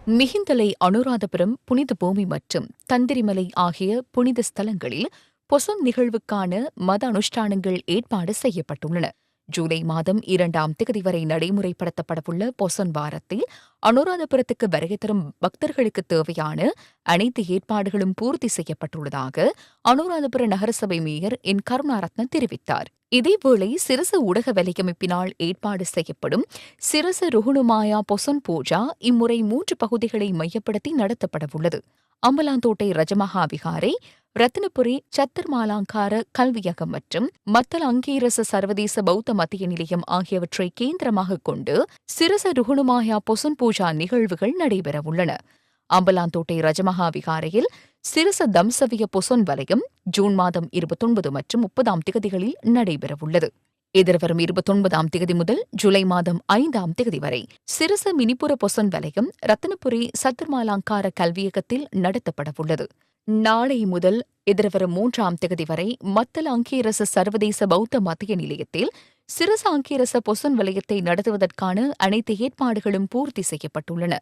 மிகிந்தலை, அனுராதபுரம், புனித பூமி மற்றும் தந்திரிமலை ஆகிய புனித ஸ்தலங்களில் பொசன் நிகழ்வுக்கான மத அனுஷ்டானங்கள் ஏற்பாடு செய்யப்பட்டுள்ளன. ஜூலை மாதம் 2ஆம் திகதி வரை நடைமுறைப்படுத்தப்படவுள்ள பொசன் வாரத்தில் அனுராதபுரத்துக்கு வருகை தரும் பக்தர்களுக்கு தேவையான அனைத்து ஏற்பாடுகளும் பூர்த்தி செய்யப்பட்டுள்ளதாக அனுராதபுர நகரசபை மேயர் என் கருணாரத்ன தெரிவித்தார். இதேவேளை சிரச ஊடக வலையமைப்பினால் ஏற்பாடு செய்யப்படும் சிரச ருகுணுமாயா பொசன் பூஜா இம்முறை 3 பகுதிகளை மையப்படுத்தி நடத்தப்படவுள்ளது. அம்பலாந்தோட்டை ரஜமஹா விகாரை, ரத்தினபுரி சத்தர்மாலாங்கார கல்வியகம் மற்றும் மத்தல அங்கீரச சர்வதேச பௌத்த மத்திய நிலையம் ஆகியவற்றை கேந்திரமாக கொண்டு சிரச ருகுணுமாயா பொசன் பூஜா நிகழ்வுகள் நடைபெறவுள்ளன. அம்பலாந்தோட்டை ரஜமஹா விகாரையில் சிரச தம்சவிய பொசொன் வலயம் ஜூன் மாதம் 29 மற்றும் 30ஆம் திகதிகளில் நடைபெறவுள்ளது. எதிர்வரும் 29ஆம் திகதி முதல் ஜூலை மாதம் 5ஆம் திகதி வரை சிரச மினிப்புர பொசொன் வலயம் ரத்தினபுரி சத்துர்மாலாங்கார கல்வியகத்தில் நடத்தப்படவுள்ளது. நாளை முதல் எதிர்வரும் 3ஆம் திகதி வரை மத்தல அங்கீரச சர்வதேச பௌத்த மத்திய நிலையத்தில் சிரச அங்கீரச பொசொன் வலயத்தை நடத்துவதற்கான அனைத்து ஏற்பாடுகளும் பூர்த்தி செய்யப்பட்டுள்ளன.